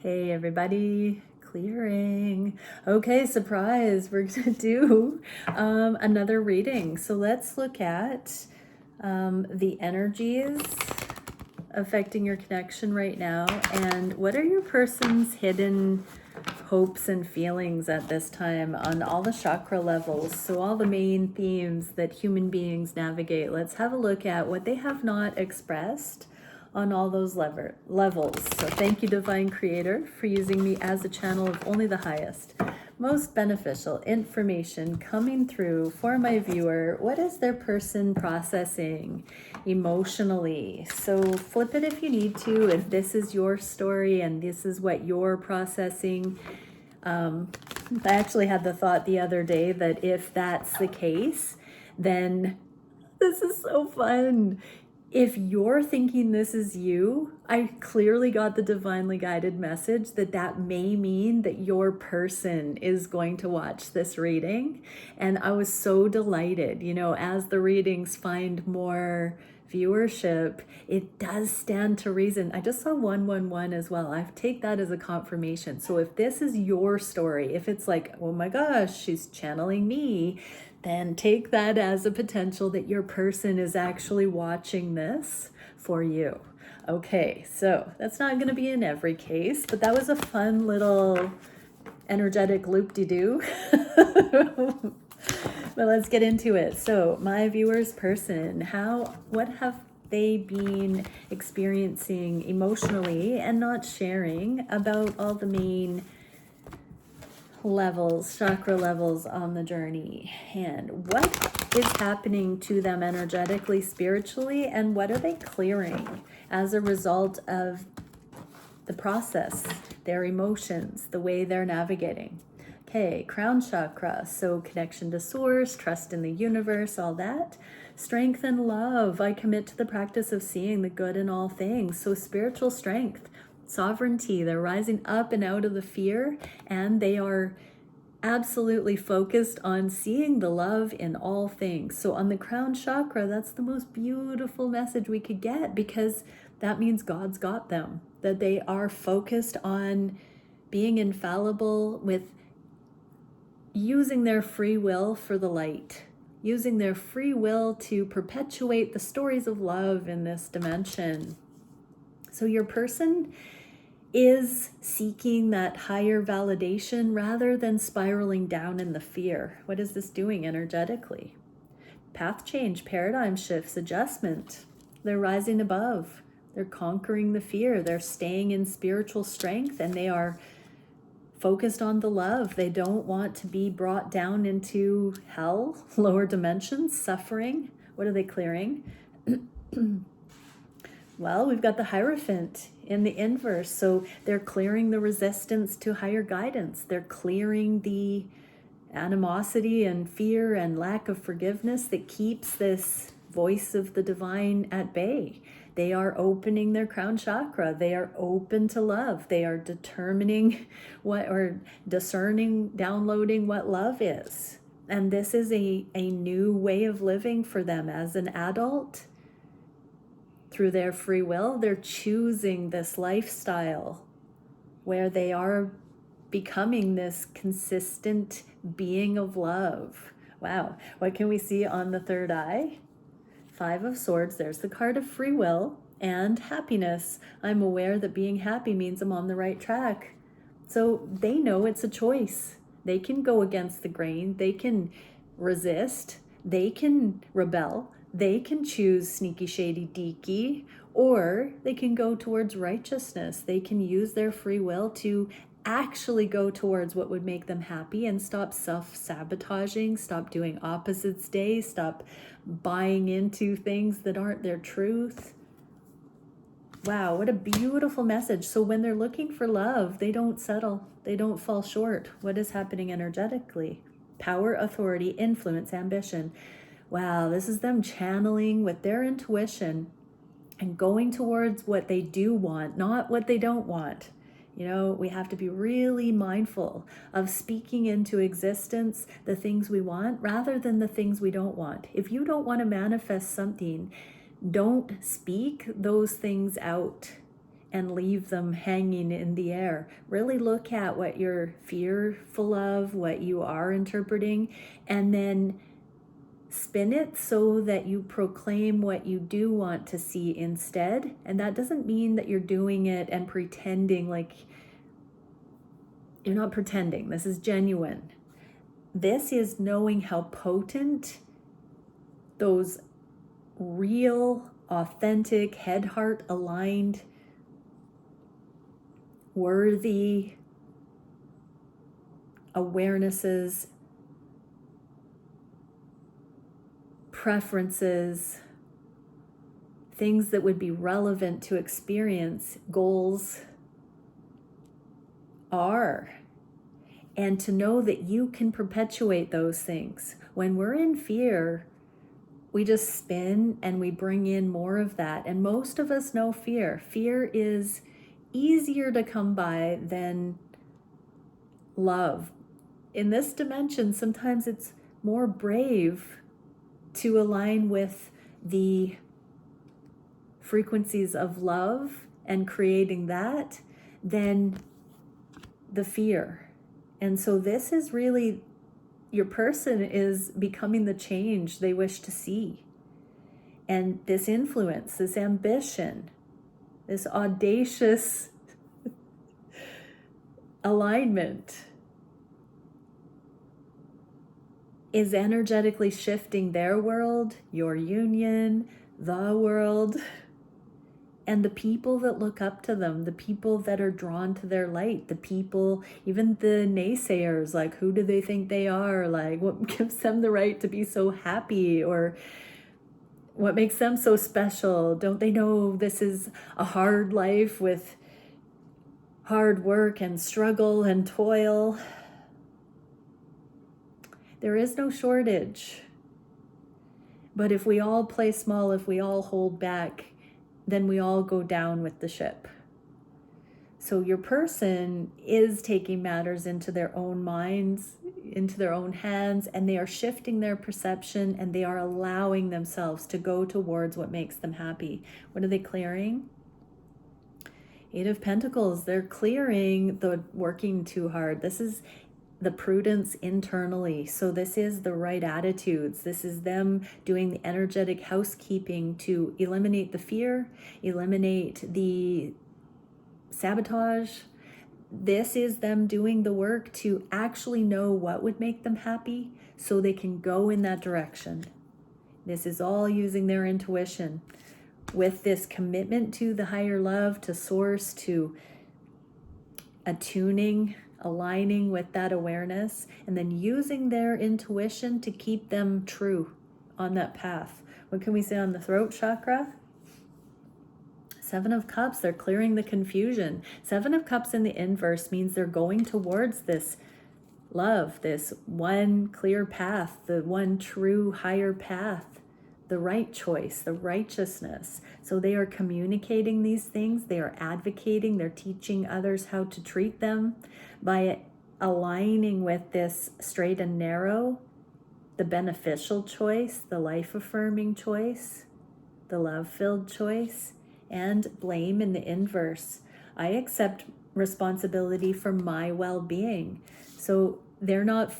Hey everybody, clearing. Okay, surprise, we're gonna do another reading. So let's look at the energies affecting your connection right now, and what are your person's hidden hopes and feelings at this time on all the chakra levels. So all the main themes that human beings navigate. Let's have a look at what they have not expressed on all those levels. So thank you, Divine Creator, for using me as a channel of only the highest, most beneficial information coming through for my viewer. What is their person processing emotionally? So flip it if you need to, if this is your story and this is what you're processing. I actually had the thought the other day that if that's the case, then this is so fun. If you're thinking this is you, I clearly got the divinely guided message that that may mean that your person is going to watch this reading. And I was so delighted, as the readings find more viewership, it does stand to reason. I just saw 111 as well. I take that as a confirmation. So if this is your story, if it's like, oh my gosh, she's channeling me, then take that as a potential that your person is actually watching this for you. Okay, so that's not going to be in every case, but that was a fun little energetic loop-de-doo. But let's get into it. So my viewer's person, what have they been experiencing emotionally and not sharing about all the main levels, chakra levels on the journey, and what is happening to them energetically, spiritually, and what are they clearing as a result of the process, their emotions, the way they're navigating. Okay, crown chakra, so connection to source, trust in the universe, all that. Strength and love, I commit to the practice of seeing the good in all things. So spiritual strength, sovereignty, they're rising up and out of the fear, and they are absolutely focused on seeing the love in all things. So on the crown chakra, that's the most beautiful message we could get, because that means God's got them, that they are focused on being infallible with using their free will for the light, using their free will to perpetuate the stories of love in this dimension. So your person is seeking that higher validation rather than spiraling down in the fear. What is this doing energetically? Path change, paradigm shifts, adjustment. They're rising above. They're conquering the fear. They're staying in spiritual strength, and they are focused on the love. They don't want to be brought down into hell, lower dimensions, suffering. What are they clearing? Well, we've got the Hierophant in the inverse. So they're clearing the resistance to higher guidance. They're clearing the animosity and fear and lack of forgiveness that keeps this voice of the divine at bay. They are opening their crown chakra. They are open to love. They are determining discerning, downloading what love is. And this is a new way of living for them as an adult. Through their free will, they're choosing this lifestyle where they are becoming this consistent being of love. Wow, what can we see on the third eye? 5 of Swords, there's the card of free will and happiness. I'm aware that being happy means I'm on the right track. So they know it's a choice. They can go against the grain. They can resist. They can rebel. They can choose sneaky, shady, deaky, or they can go towards righteousness. They can use their free will to actually go towards what would make them happy and stop self-sabotaging, stop doing opposites day, stop buying into things that aren't their truth. Wow, what a beautiful message. So when they're looking for love, they don't settle. They don't fall short. What is happening energetically? Power, authority, influence, ambition. Wow, this is them channeling with their intuition and going towards what they do want, not what they don't want. We have to be really mindful of speaking into existence the things we want rather than the things we don't want. If you don't want to manifest something, don't speak those things out. and leave them hanging in the air. Really look at what you're fearful of, what you are interpreting, and then spin it so that you proclaim what you do want to see instead. And that doesn't mean that you're doing it and pretending. Like, you're not pretending. This is genuine. This is knowing how potent those real, authentic, head-heart aligned, worthy awarenesses, preferences, things that would be relevant to experience, goals are. And to know that you can perpetuate those things. When we're in fear, we just spin and we bring in more of that. And most of us know fear. Fear is easier to come by than love. In this dimension, sometimes it's more brave to align with the frequencies of love and creating that than the fear. And so this is really, your person is becoming the change they wish to see. And this influence, this ambition, this audacious alignment is energetically shifting their world, your union, the world, and the people that look up to them, the people that are drawn to their light, the people, even the naysayers, like, who do they think they are? Like, what gives them the right to be so happy? Or what makes them so special? Don't they know this is a hard life with hard work and struggle and toil? There is no shortage. But if we all play small, if we all hold back, then we all go down with the ship. So your person is taking matters into their own minds, into their own hands, and they are shifting their perception, and they are allowing themselves to go towards what makes them happy. What are they clearing? Eight of Pentacles. They're clearing the working too hard. This is the prudence internally. So this is the right attitudes. This is them doing the energetic housekeeping to eliminate the fear, eliminate the sabotage. This is them doing the work to actually know what would make them happy so they can go in that direction. This is all using their intuition with this commitment to the higher love, to source, to attuning, aligning with that awareness, and then using their intuition to keep them true on that path. What can we say on the throat chakra? Seven of Cups, they're clearing the confusion. Seven of Cups in the inverse means they're going towards this love, this one clear path, the one true higher path, the right choice, the righteousness. So they are communicating these things, they are advocating, they're teaching others how to treat them by aligning with this straight and narrow, the beneficial choice, the life-affirming choice, the love-filled choice, and blame in the inverse. I accept responsibility for my well-being. So they're not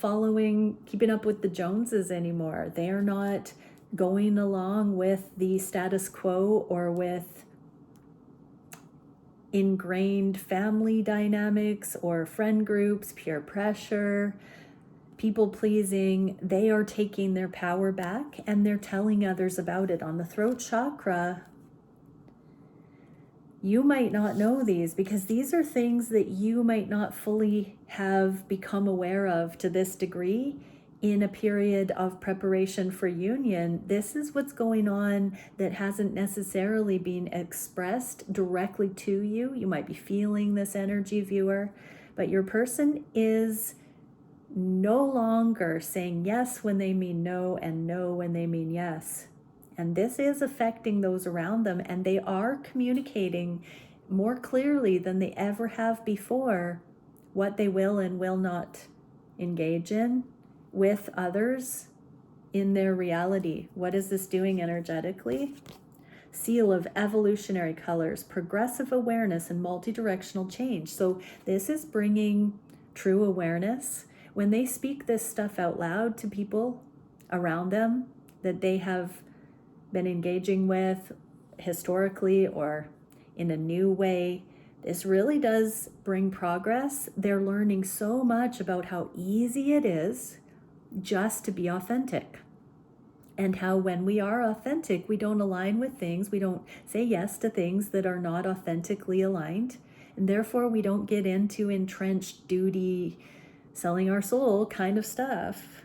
keeping up with the Joneses anymore. They are not going along with the status quo or with ingrained family dynamics or friend groups, peer pressure, people pleasing. They are taking their power back and they're telling others about it. On the throat chakra, you might not know these because these are things that you might not fully have become aware of to this degree in a period of preparation for union. This is what's going on that hasn't necessarily been expressed directly to you. You might be feeling this energy, viewer, but your person is no longer saying yes when they mean no and no when they mean yes. And this is affecting those around them, and they are communicating more clearly than they ever have before what they will and will not engage in with others in their reality. What is this doing energetically? seal of evolutionary colors, progressive awareness, and multidirectional change. So this is bringing true awareness. When they speak this stuff out loud to people around them that they have been engaging with historically or in a new way, this really does bring progress. They're learning so much about how easy it is just to be authentic. And how when we are authentic, we don't align with things, we don't say yes to things that are not authentically aligned. And therefore, we don't get into entrenched duty, selling our soul kind of stuff.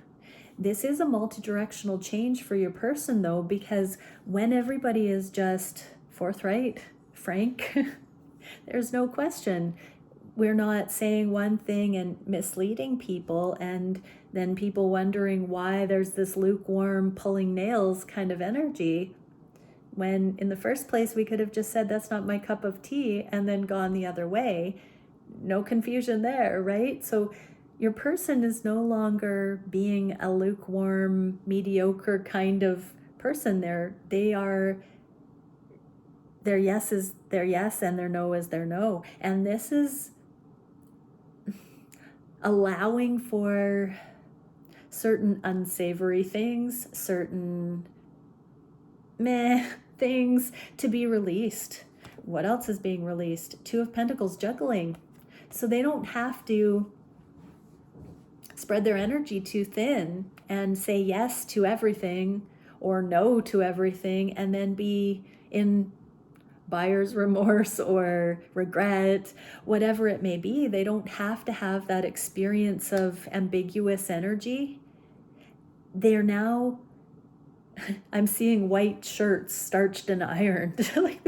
This is a multi-directional change for your person, though, because when everybody is just forthright, frank, there's no question. We're not saying one thing and misleading people, and then people wondering why there's this lukewarm pulling nails kind of energy, when in the first place we could have just said that's not my cup of tea and then gone the other way. No confusion there, right? So your person is no longer being a lukewarm, mediocre kind of person. Their yes is their yes and their no is their no. And this is allowing for certain unsavory things, certain meh things to be released. What else is being released? Two of Pentacles, juggling. So they don't have to spread their energy too thin and say yes to everything or no to everything and then be in buyer's remorse or regret, whatever it may be. They don't have to have that experience of ambiguous energy. They're now, I'm seeing white shirts starched and ironed. Like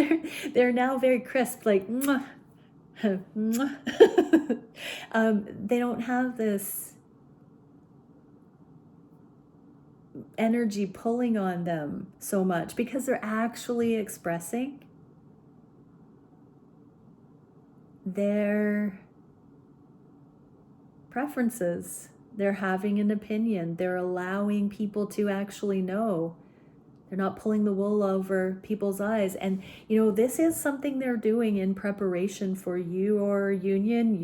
they're now very crisp, like mwah, mwah. They don't have this energy pulling on them so much because they're actually expressing their preferences. They're having an opinion. They're allowing people to actually know. They're not pulling the wool over people's eyes. And, this is something they're doing in preparation for your union,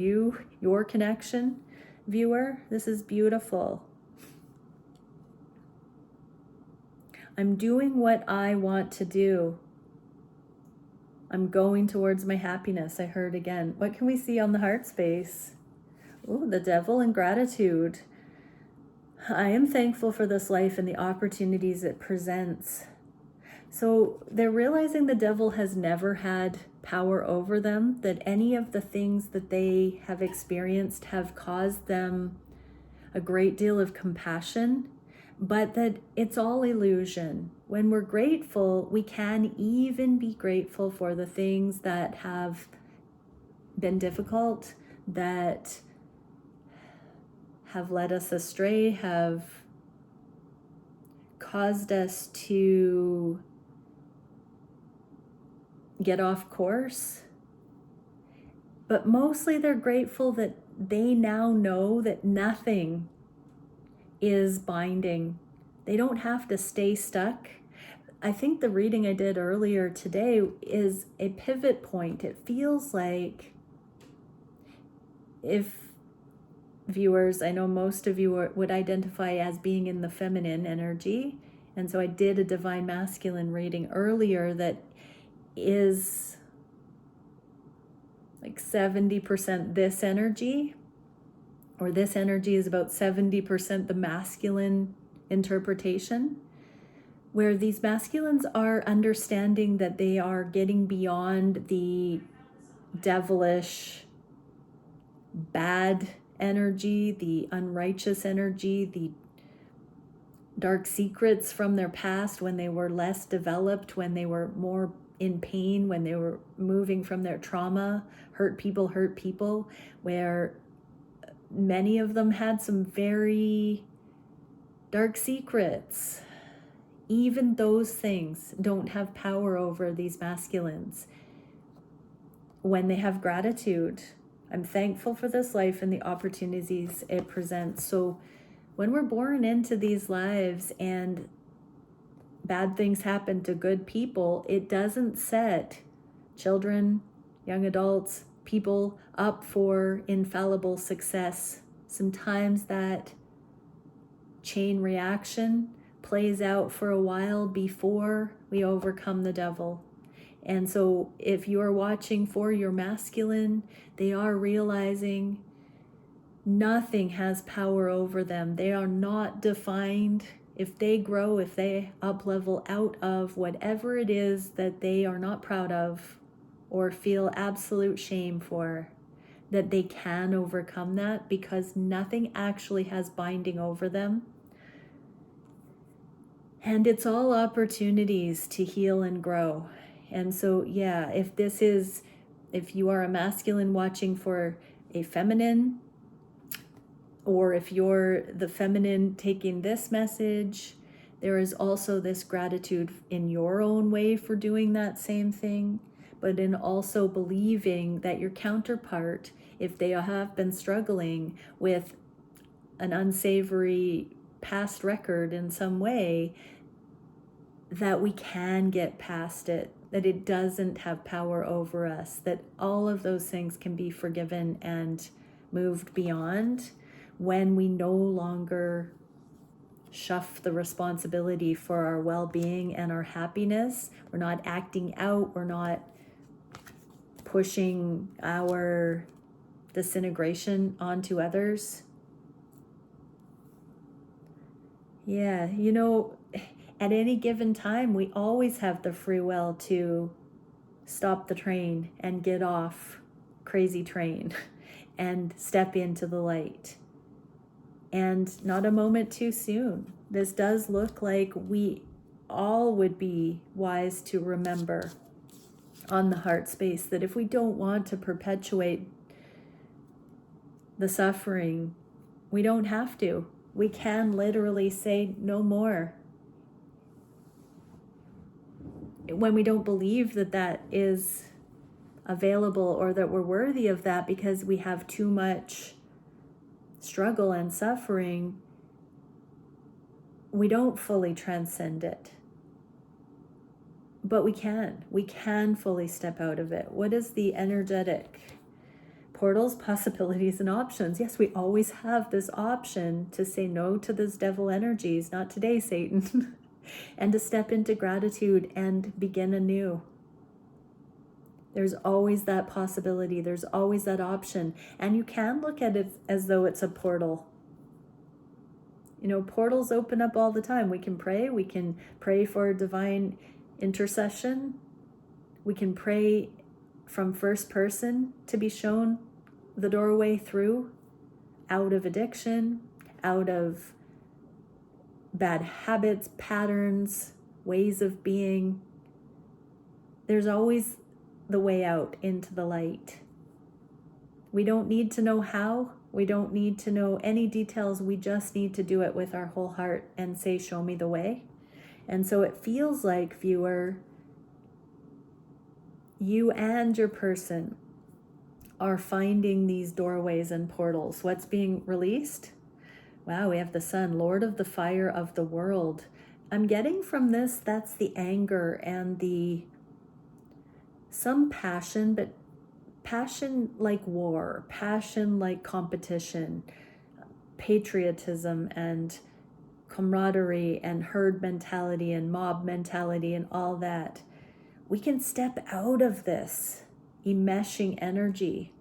your connection, viewer. This is beautiful. I'm doing what I want to do. I'm going towards my happiness. I heard again. What can we see on the heart space? Oh, the Devil and gratitude. I am thankful for this life and the opportunities it presents. So they're realizing the Devil has never had power over them, that any of the things that they have experienced have caused them a great deal of compassion, but that it's all illusion. When we're grateful, we can even be grateful for the things that have been difficult, that have led us astray, have caused us to get off course. But mostly they're grateful that they now know that nothing is binding. They don't have to stay stuck. I think the reading I did earlier today is a pivot point. It feels like, if viewers, I know most of you would identify as being in the feminine energy, and so I did a divine masculine reading earlier that is like 70% this energy, or this energy is about 70% the masculine interpretation, where these masculines are understanding that they are getting beyond the devilish, bad energy, the unrighteous energy, the dark secrets from their past when they were less developed, when they were more in pain, when they were moving from their trauma, hurt people, where many of them had some very dark secrets. Even those things don't have power over these masculines. When they have gratitude, I'm thankful for this life and the opportunities it presents. So when we're born into these lives and bad things happen to good people, it doesn't set children, young adults, people up for infallible success. Sometimes that chain reaction plays out for a while before we overcome the devil. And so if you're watching for your masculine, they are realizing nothing has power over them. They are not defined. If they grow, if they up level out of whatever it is that they are not proud of or feel absolute shame for, that they can overcome that, because nothing actually has binding over them. And it's all opportunities to heal and grow. And so, yeah, if you are a masculine watching for a feminine, or if you're the feminine taking this message, there is also this gratitude in your own way for doing that same thing, but in also believing that your counterpart, if they have been struggling with an unsavory past record in some way, that we can get past it, that it doesn't have power over us, that all of those things can be forgiven and moved beyond when we no longer shuff the responsibility for our well-being and our happiness. We're not acting out, we're not pushing our disintegration onto others. Yeah, at any given time, we always have the free will to stop the train and get off crazy train and step into the light. And not a moment too soon. This does look like we all would be wise to remember on the heart space that if we don't want to perpetuate the suffering, we don't have to. We can literally say no more. When we don't believe that that is available or that we're worthy of that because we have too much struggle and suffering, we don't fully transcend it. But we can fully step out of it. What is the energetic portals, possibilities, and options? Yes, we always have this option to say no to those devil energies. Not today, Satan. And to step into gratitude and begin anew. There's always that possibility. There's always that option. And you can look at it as though it's a portal. Portals open up all the time. We can pray for divine intercession. We can pray from first person to be shown the doorway through, out of addiction, out of bad habits, patterns, ways of being. There's always the way out into the light. We don't need to know how. We don't need to know any details. We just need to do it with our whole heart and say, show me the way. And so it feels like, viewer, you and your person are finding these doorways and portals. What's being released? Wow, we have the Sun, Lord of the fire of the world. I'm getting from this, that's the anger and some passion, but passion like war, passion like competition, patriotism and camaraderie and herd mentality and mob mentality and all that. We can step out of this enmeshing energy.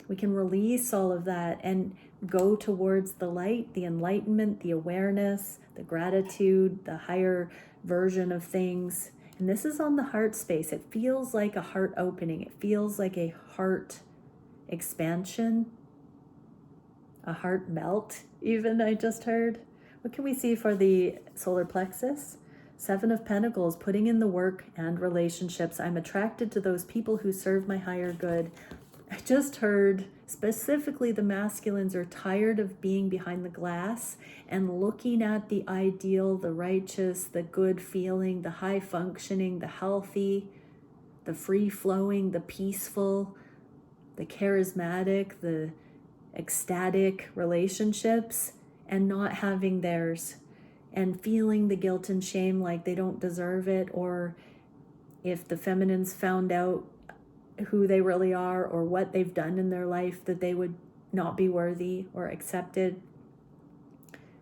We can release all of that and go towards the light, the enlightenment, the awareness, the gratitude, the higher version of things. And this is on the heart space. It feels like a heart opening. It feels like a heart expansion, a heart melt, even, I just heard. What can we see for the solar plexus? 7 of Pentacles, putting in the work and relationships. I'm attracted to those people who serve my higher good. I just heard specifically the masculines are tired of being behind the glass and looking at the ideal, the righteous, the good feeling, the high functioning, the healthy, the free flowing, the peaceful, the charismatic, the ecstatic relationships, and not having theirs. and feeling the guilt and shame like they don't deserve it, or if the feminines found out who they really are or what they've done in their life, that they would not be worthy or accepted.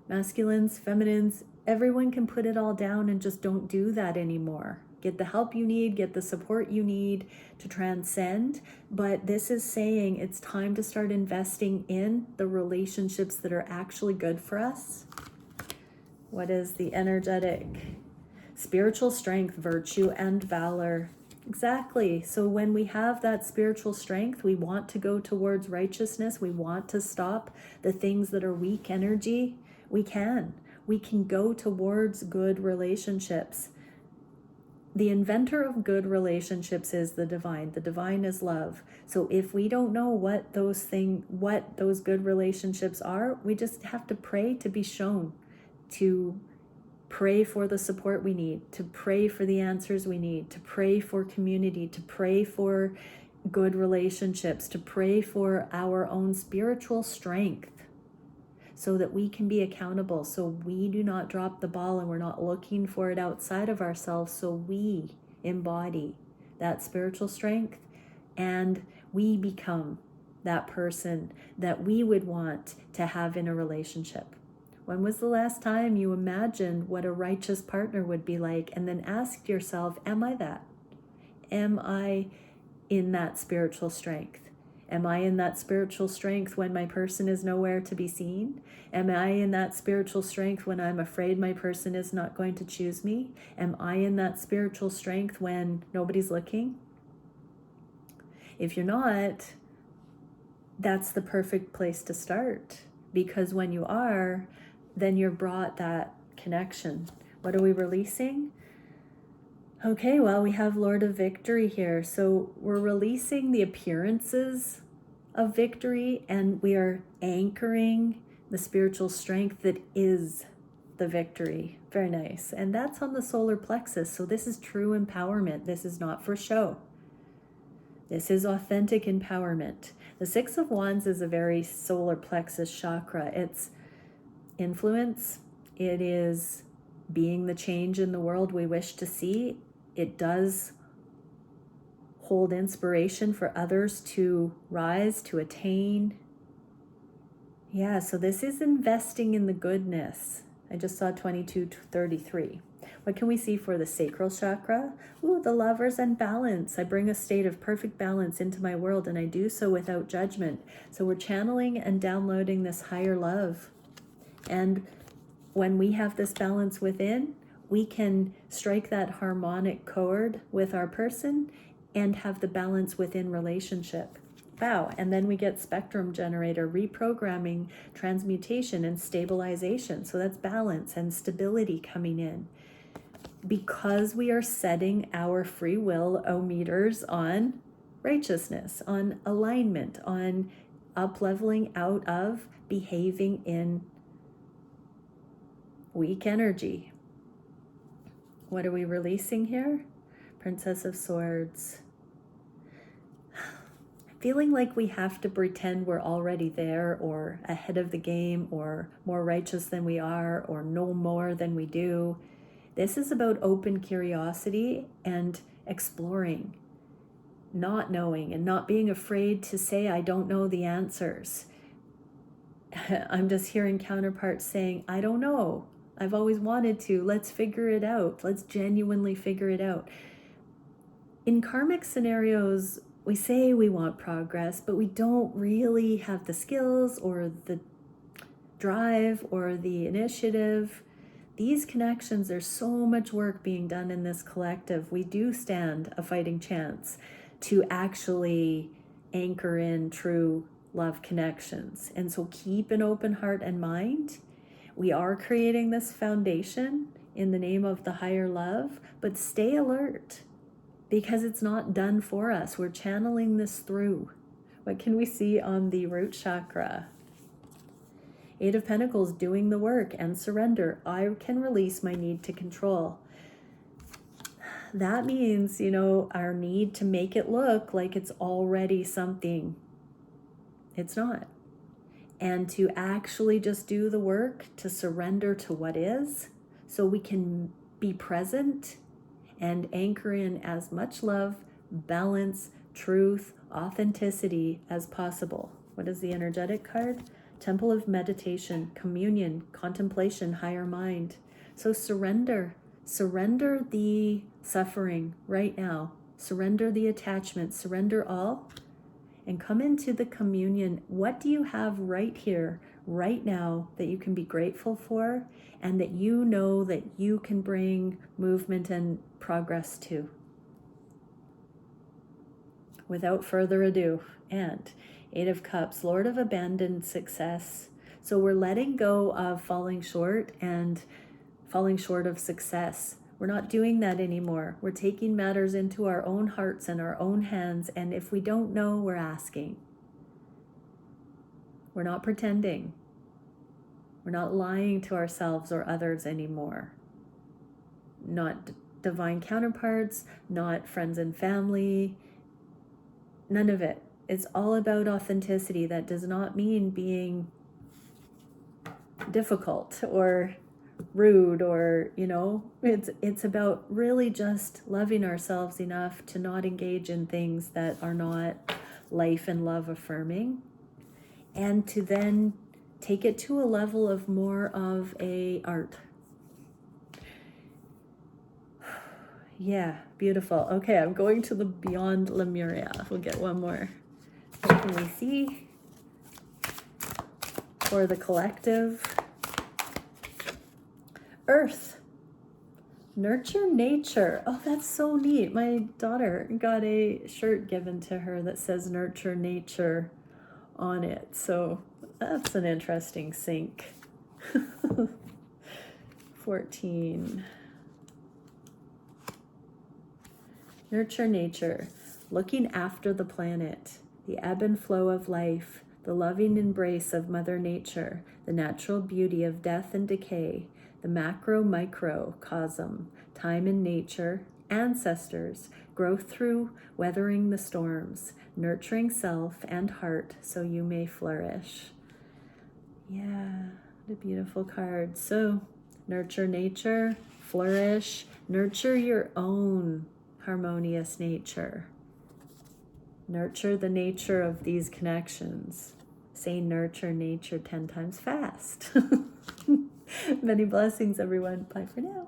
Masculines, feminines, everyone can put it all down and just don't do that anymore. Get the help you need, get the support you need to transcend. But this is saying it's time to start investing in the relationships that are actually good for us. What is the energetic? Spiritual strength, virtue, and valor. Exactly. So when we have that spiritual strength, we want to go towards righteousness. We want to stop the things that are weak energy. We can go towards good relationships. The inventor of good relationships is the divine. The divine is love. So if we don't know what those good relationships are, we just have to pray to be shown, to pray for the support we need, to pray for the answers we need, to pray for community, to pray for good relationships, to pray for our own spiritual strength, so that we can be accountable, so we do not drop the ball and we're not looking for it outside of ourselves, so we embody that spiritual strength and we become that person that we would want to have in a relationship. When was the last time you imagined what a righteous partner would be like, and then asked yourself, am I that? Am I in that spiritual strength? Am I in that spiritual strength when my person is nowhere to be seen? Am I in that spiritual strength when I'm afraid my person is not going to choose me? Am I in that spiritual strength when nobody's looking? If you're not, that's the perfect place to start, because when you are, then you're brought that connection. What are we releasing? Okay, well, we have Lord of Victory here. So we're releasing the appearances of victory, and we are anchoring the spiritual strength that is the victory. Very nice. And that's on the solar plexus. So this is true empowerment. This is not for show. This is authentic empowerment. The Six of Wands is a very solar plexus chakra. It's influence. It is being the change in the world we wish to see. It does hold inspiration for others to rise, to attain. Yeah, so this is investing in the goodness. I just saw 2233. What can we see for the sacral chakra? Ooh, the Lovers and balance. I bring a state of perfect balance into my world, and I do so without judgment. So we're channeling and downloading this higher love. And when we have this balance within, we can strike that harmonic chord with our person and have the balance within relationship. Wow. And then we get spectrum generator, reprogramming, transmutation, and stabilization. So that's balance and stability coming in, because we are setting our free will meters on righteousness, on alignment, on up-leveling out of behaving in weak energy. What are we releasing here? Princess of Swords. Feeling like we have to pretend we're already there, or ahead of the game, or more righteous than we are, or know more than we do. This is about open curiosity and exploring, not knowing, and not being afraid to say, I don't know the answers. I'm just hearing counterparts saying, I don't know. I've always wanted to. Let's figure it out. Let's genuinely figure it out. In karmic scenarios, we say we want progress, but we don't really have the skills or the drive or the initiative. These connections, there's so much work being done in this collective. We do stand a fighting chance to actually anchor in true love connections. And so keep an open heart and mind. We are creating this foundation in the name of the higher love, but stay alert, because it's not done for us. We're channeling this through. What can we see on the root chakra? Eight of Pentacles, doing the work and surrender. I can release my need to control. That means, our need to make it look like it's already something. It's not. And to actually just do the work, to surrender to what is, so we can be present and anchor in as much love, balance, truth, authenticity as possible. What is the energetic card? Temple of meditation, communion, contemplation, higher mind. So surrender the suffering right now. Surrender the attachment, surrender all, and come into the communion. What do you have right here, right now, that you can be grateful for, and that you know that you can bring movement and progress to? Without further ado, and Eight of Cups, Lord of abandoned success. So we're letting go of falling short and falling short of success. We're not doing that anymore. We're taking matters into our own hearts and our own hands. And if we don't know, we're asking. We're not pretending. We're not lying to ourselves or others anymore. Not divine counterparts, not friends and family, none of it. It's all about authenticity. That does not mean being difficult or rude, or it's about really just loving ourselves enough to not engage in things that are not life and love affirming, and to then take it to a level of more of a art. Yeah, beautiful. Okay, I'm going to the Beyond Lemuria. We'll get one more. What can we see for the collective? Earth. Nurture nature. Oh, that's so neat. My daughter got a shirt given to her that says Nurture Nature on it. So that's an interesting sync. 14. Nurture nature. Looking after the planet, the ebb and flow of life, the loving embrace of Mother Nature, the natural beauty of death and decay, the macro-microcosm, time and nature, ancestors, growth through weathering the storms, nurturing self and heart so you may flourish. Yeah, what a beautiful card. So, nurture nature, flourish, nurture your own harmonious nature. Nurture the nature of these connections. Say nurture nature 10 times fast. Many blessings, everyone. Bye for now.